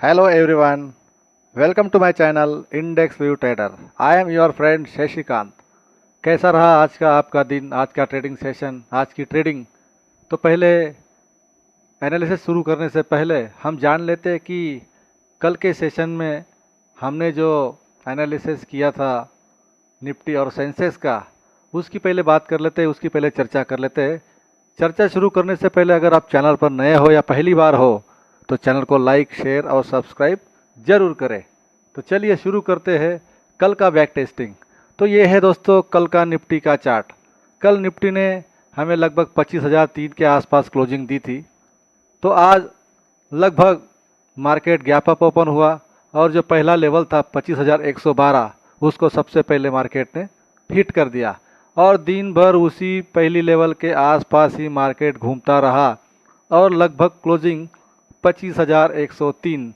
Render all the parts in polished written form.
Hello everyone, welcome to my channel Index View Trader. I am your friend Shashikant. कैसा रहा आज का आपका दिन, आज का ट्रेडिंग सेशन, आज की ट्रेडिंग। तो पहले एनालिसिस शुरू करने से पहले हम जान लेते हैं कि कल के सेशन में हमने जो एनालिसिस किया था निफ्टी और सेंसेक्स का, उसकी पहले बात कर लेते हैं, उसकी पहले चर्चा कर लेते हैं। चर्चा शुरू करने से पहले अगर आप चैनल पर नए हो या पहली बार हो तो चैनल को लाइक, शेयर और सब्सक्राइब जरूर करें। तो चलिए शुरू करते हैं कल का बैक टेस्टिंग। तो ये है दोस्तों कल का निफ्टी का चार्ट। कल निफ्टी ने हमें लगभग 25,003 के आसपास क्लोजिंग दी थी। तो आज लगभग मार्केट गैप अप ओपन हुआ और जो पहला लेवल था 25,112 उसको सबसे पहले मार्केट ने हिट कर दिया और दिन भर उसी पहली लेवल के आसपास ही मार्केट घूमता रहा और लगभग क्लोजिंग 25,103,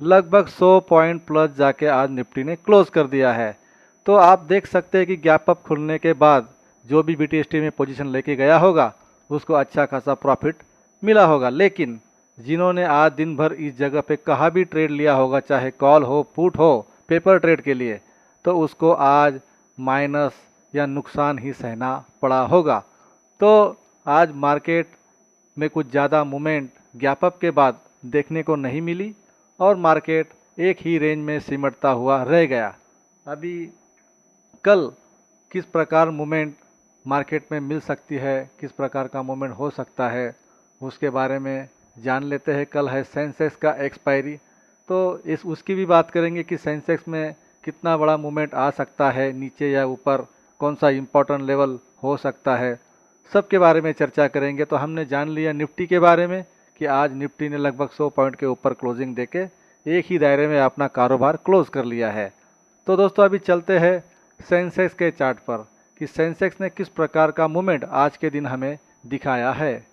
लगभग 100 पॉइंट प्लस जाके आज निफ्टी ने क्लोज कर दिया है। तो आप देख सकते हैं कि गैप अप खुलने के बाद जो भी बीटीएसटी में पोजीशन लेके गया होगा उसको अच्छा खासा प्रॉफिट मिला होगा, लेकिन जिन्होंने आज दिन भर इस जगह पे कहाँ भी ट्रेड लिया होगा, चाहे कॉल हो, पुट हो, पेपर ट्रेड के लिए, तो उसको आज माइनस या नुकसान ही सहना पड़ा होगा। तो आज मार्केट में कुछ ज़्यादा मूवमेंट गैप अप के बाद देखने को नहीं मिली और मार्केट एक ही रेंज में सिमटता हुआ रह गया। अभी कल किस प्रकार मूवमेंट मार्केट में मिल सकती है, किस प्रकार का मूवमेंट हो सकता है, उसके बारे में जान लेते हैं। कल है सेंसेक्स का एक्सपायरी, तो उसकी भी बात करेंगे कि सेंसेक्स में कितना बड़ा मूवमेंट आ सकता है, नीचे या ऊपर, कौन सा इम्पोर्टेंट लेवल हो सकता है, सब के बारे में चर्चा करेंगे। तो हमने जान लिया निफ्टी के बारे में कि आज निफ्टी ने लगभग 100 पॉइंट के ऊपर क्लोजिंग देके एक ही दायरे में अपना कारोबार क्लोज कर लिया है। तो दोस्तों अभी चलते हैं सेंसेक्स के चार्ट पर कि सेंसेक्स ने किस प्रकार का मूवमेंट आज के दिन हमें दिखाया है।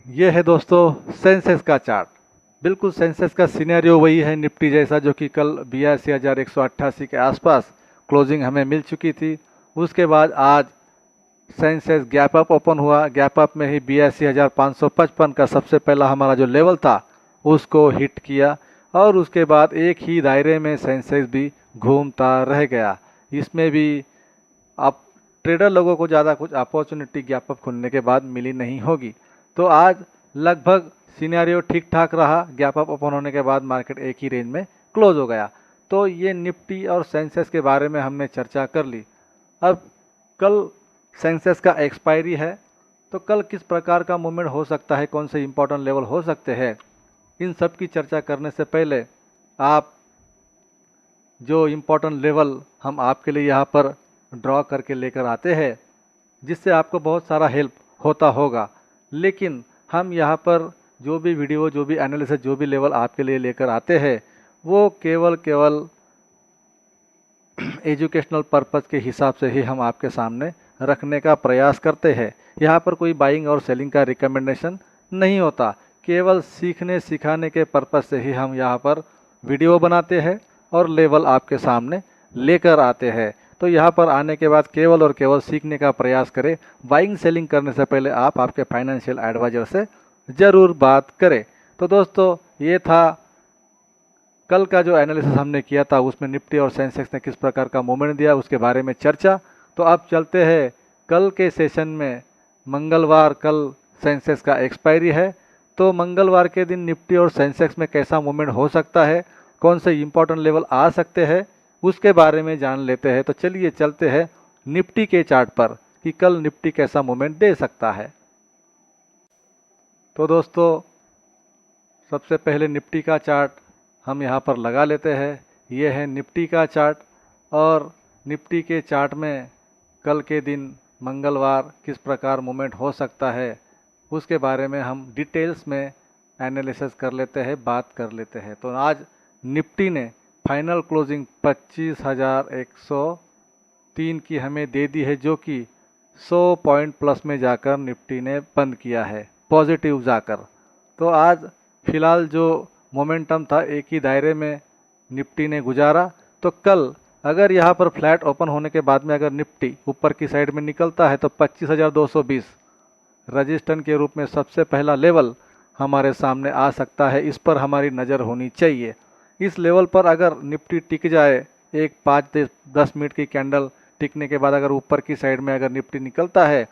यह है दोस्तों सेंसेक्स का चार्ट। बिल्कुल सेंसेक्स का सिनेरियो वही है निफ्टी जैसा, जो कि कल 82,188 के आसपास क्लोजिंग हमें मिल चुकी थी। उसके बाद आज सेंसेक्स गैप अप ओपन हुआ, गैप अप में ही 82,555 का सबसे पहला हमारा जो लेवल था उसको हिट किया और उसके बाद एक ही दायरे में सेंसेक्स भी घूमता रह गया। इसमें भी आप ट्रेडर लोगों को ज़्यादा कुछ अपॉर्चुनिटी गैप अप खुलने के बाद मिली नहीं होगी। तो आज लगभग सिनेरियो ठीक ठाक रहा, गैप अप ओपन होने के बाद मार्केट एक ही रेंज में क्लोज हो गया। तो ये निफ्टी और सेंसेक्स के बारे में हमने चर्चा कर ली। अब कल सेंसेक्स का एक्सपायरी है, तो कल किस प्रकार का मूवमेंट हो सकता है, कौन से इंपॉर्टेंट लेवल हो सकते हैं, इन सब की चर्चा करने से पहले आप जो इम्पोर्टेंट लेवल हम आपके लिए यहाँ पर ड्रॉ करके लेकर आते हैं, जिससे आपको बहुत सारा हेल्प होता होगा, लेकिन हम यहाँ पर जो भी वीडियो, जो भी एनालिसिस, जो भी लेवल आपके लिए लेकर आते हैं वो केवल एजुकेशनल पर्पज़ के हिसाब से ही हम आपके सामने रखने का प्रयास करते हैं। यहाँ पर कोई बाइंग और सेलिंग का रिकमेंडेशन नहीं होता, केवल सीखने सिखाने के पर्पज़ से ही हम यहाँ पर वीडियो बनाते हैं और लेवल आपके सामने लेकर आते हैं। तो यहाँ पर आने के बाद केवल और केवल सीखने का प्रयास करें। बाइंग सेलिंग करने से पहले आप आपके फाइनेंशियल एडवाइज़र से ज़रूर बात करें। तो दोस्तों ये था कल का जो एनालिसिस हमने किया था, उसमें निफ्टी और सेंसेक्स ने किस प्रकार का मूवमेंट दिया उसके बारे में चर्चा। तो अब चलते हैं कल के सेशन में। मंगलवार कल सेंसेक्स का एक्सपायरी है, तो मंगलवार के दिन निफ्टी और सेंसेक्स में कैसा मूवमेंट हो सकता है, कौन से इंपॉर्टेंट लेवल आ सकते हैं, उसके बारे में जान लेते हैं। तो चलिए चलते हैं निफ्टी के चार्ट पर कि कल निफ्टी कैसा मूवमेंट दे सकता है। तो दोस्तों सबसे पहले निफ्टी का चार्ट हम यहाँ पर लगा लेते हैं। ये है निफ्टी का चार्ट और निफ्टी के चार्ट में कल के दिन मंगलवार किस प्रकार मूवमेंट हो सकता है उसके बारे में हम डिटेल्स में एनालिसिस कर लेते हैं, बात कर लेते हैं। तो आज निफ्टी ने फाइनल क्लोजिंग 25,103 की हमें दे दी है, जो कि 100 पॉइंट प्लस में जाकर निफ्टी ने बंद किया है, पॉजिटिव जाकर। तो आज फिलहाल जो मोमेंटम था एक ही दायरे में निफ्टी ने गुजारा। तो कल अगर यहाँ पर फ्लैट ओपन होने के बाद में अगर निफ्टी ऊपर की साइड में निकलता है तो 25,220 रजिस्टेंस के रूप में सबसे पहला लेवल हमारे सामने आ सकता है, इस पर हमारी नज़र होनी चाहिए। इस लेवल पर अगर निफ्टी टिक जाए, एक 5 से 10 मिनट की कैंडल टिकने के बाद अगर ऊपर की साइड में अगर निफ्टी निकलता है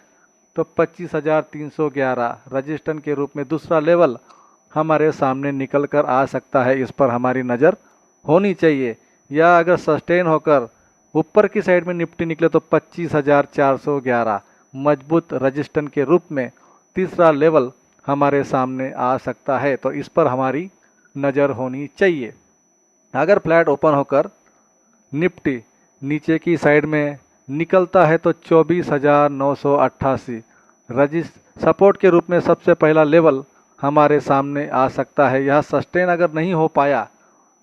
तो 25,311 रजिस्टेंस के रूप में दूसरा लेवल हमारे सामने निकल कर आ सकता है, इस पर हमारी नज़र होनी चाहिए। या अगर सस्टेन होकर ऊपर की साइड में निफ्टी निकले तो 25,411 मजबूत रजिस्टेंस के रूप में तीसरा लेवल हमारे सामने आ सकता है, तो इस पर हमारी नज़र होनी चाहिए। अगर फ्लैट ओपन होकर निफ्टी नीचे की साइड में निकलता है तो 24,988 सपोर्ट के रूप में सबसे पहला लेवल हमारे सामने आ सकता है। यह सस्टेन अगर नहीं हो पाया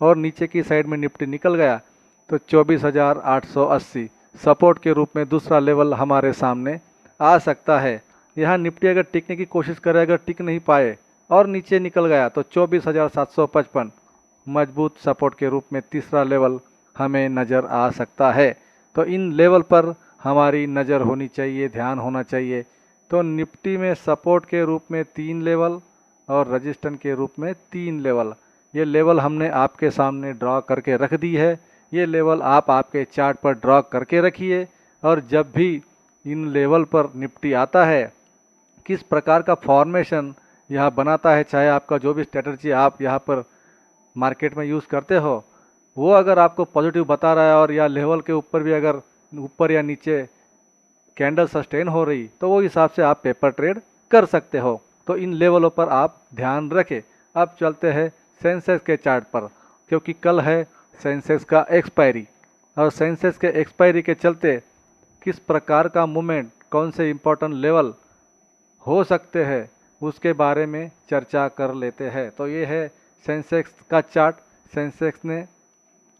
और नीचे की साइड में निफ्टी निकल गया तो 24,880 सपोर्ट के रूप में दूसरा लेवल हमारे सामने आ सकता है। यहाँ निफ्टी अगर टिकने की कोशिश करे, अगर टिक नहीं पाए और नीचे निकल गया तो 24,755 मजबूत सपोर्ट के रूप में तीसरा लेवल हमें नज़र आ सकता है। तो इन लेवल पर हमारी नज़र होनी चाहिए, ध्यान होना चाहिए। तो निफ्टी में सपोर्ट के रूप में 3 लेवल और रजिस्टेंस के रूप में 3 लेवल, ये लेवल हमने आपके सामने ड्रॉ करके रख दी है। ये लेवल आप आपके चार्ट पर ड्रॉ करके रखिए और जब भी इन लेवल पर निफ्टी आता है, किस प्रकार का फॉर्मेशन यह बनाता है, चाहे आपका जो भी स्ट्रेटजी आप यहाँ पर मार्केट में यूज़ करते हो, वो अगर आपको पॉजिटिव बता रहा है और या लेवल के ऊपर भी अगर ऊपर या नीचे कैंडल सस्टेन हो रही तो वो हिसाब से आप पेपर ट्रेड कर सकते हो। तो इन लेवलों पर आप ध्यान रखें। अब चलते हैं सेंसेक्स के चार्ट पर, क्योंकि कल है सेंसेक्स का एक्सपायरी और सेंसेक्स के एक्सपायरी के चलते किस प्रकार का मूवमेंट, कौन से इम्पोर्टेंट लेवल हो सकते हैं, उसके बारे में चर्चा कर लेते हैं। तो ये है सेंसेक्स का चार्ट। सेंसेक्स ने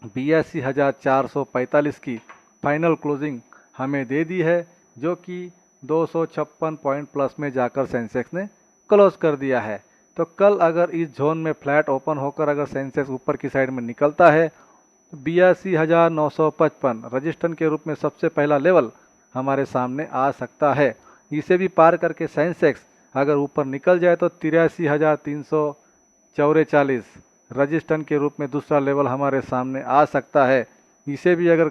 82,445 की फाइनल क्लोजिंग हमें दे दी है, जो कि 256 पॉइंट प्लस में जाकर सेंसेक्स ने क्लोज कर दिया है। तो कल अगर इस जोन में फ्लैट ओपन होकर अगर सेंसेक्स ऊपर की साइड में निकलता है तो 82,955 रजिस्टेंस के रूप में सबसे पहला लेवल हमारे सामने आ सकता है। इसे भी पार करके सेंसेक्स अगर ऊपर निकल जाए तो 83,344 रजिस्टेंस के रूप में दूसरा लेवल हमारे सामने आ सकता है। इसे भी अगर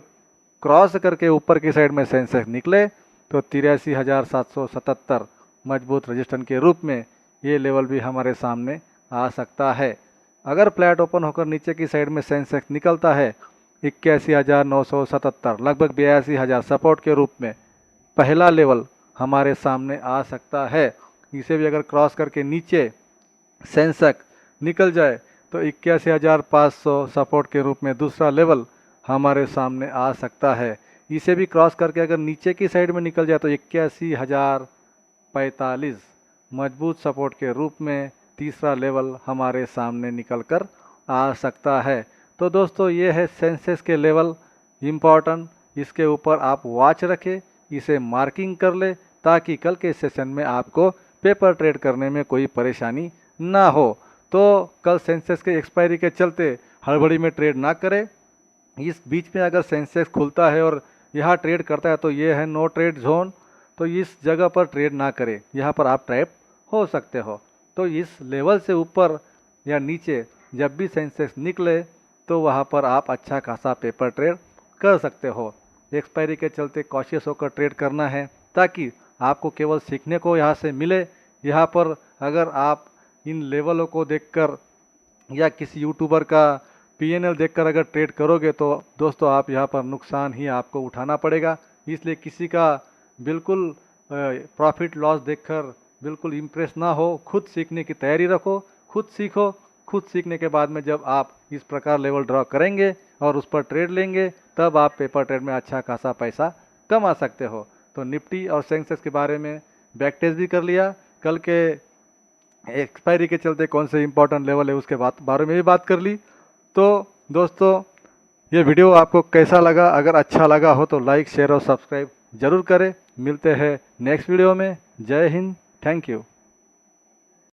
क्रॉस करके ऊपर की साइड में सेंसेक्स निकले तो 83,777 मजबूत रजिस्टेंस के रूप में ये लेवल भी हमारे सामने आ सकता है। अगर फ्लैट ओपन होकर नीचे की साइड में सेंसेक्स निकलता है 81,977 लगभग 82,000 सपोर्ट के रूप में पहला लेवल हमारे सामने आ सकता है। इसे भी अगर क्रॉस करके नीचे सेंसेक्स निकल जाए तो 81,500 सपोर्ट के रूप में दूसरा लेवल हमारे सामने आ सकता है। इसे भी क्रॉस करके अगर नीचे की साइड में निकल जाए तो 81,045 मजबूत सपोर्ट के रूप में तीसरा लेवल हमारे सामने निकल कर आ सकता है। तो दोस्तों ये है सेंसेक्स के लेवल इम्पॉर्टेंट, इसके ऊपर आप वॉच रखें, इसे मार्किंग कर ले ताकि कल के सेशन में आपको पेपर ट्रेड करने में कोई परेशानी ना हो। तो कल सेंसेक्स के एक्सपायरी के चलते हड़बड़ी में ट्रेड ना करें। इस बीच में अगर सेंसेक्स खुलता है और यहाँ ट्रेड करता है तो ये है नो ट्रेड जोन, तो इस जगह पर ट्रेड ना करें, यहाँ पर आप ट्रैप हो सकते हो। तो इस लेवल से ऊपर या नीचे जब भी सेंसेक्स निकले तो वहाँ पर आप अच्छा खासा पेपर ट्रेड कर सकते हो। एक्सपायरी के चलते कॉशियस होकर ट्रेड करना है ताकि आपको केवल सीखने को यहाँ से मिले। यहाँ पर अगर आप इन लेवलों को देखकर या किसी यूट्यूबर का पीएनएल देखकर अगर ट्रेड करोगे तो दोस्तों आप यहाँ पर नुकसान ही आपको उठाना पड़ेगा। इसलिए किसी का बिल्कुल प्रॉफिट लॉस देखकर बिल्कुल इम्प्रेस ना हो, खुद सीखने की तैयारी रखो, खुद सीखो। खुद सीखने के बाद में जब आप इस प्रकार लेवल ड्रॉ करेंगे और उस पर ट्रेड लेंगे तब आप पेपर ट्रेड में अच्छा खासा पैसा कमा सकते हो। तो निफ्टी और सेंसेक्स के बारे में बैक टेस्ट भी कर लिया, कल के एक्सपायरी के चलते कौन से इंपॉर्टेंट लेवल है उसके बारे में भी बात कर ली। तो दोस्तों ये वीडियो आपको कैसा लगा? अगर अच्छा लगा हो तो लाइक शेयर और सब्सक्राइब जरूर करें। मिलते हैं नेक्स्ट वीडियो में। जय हिंद, थैंक यू।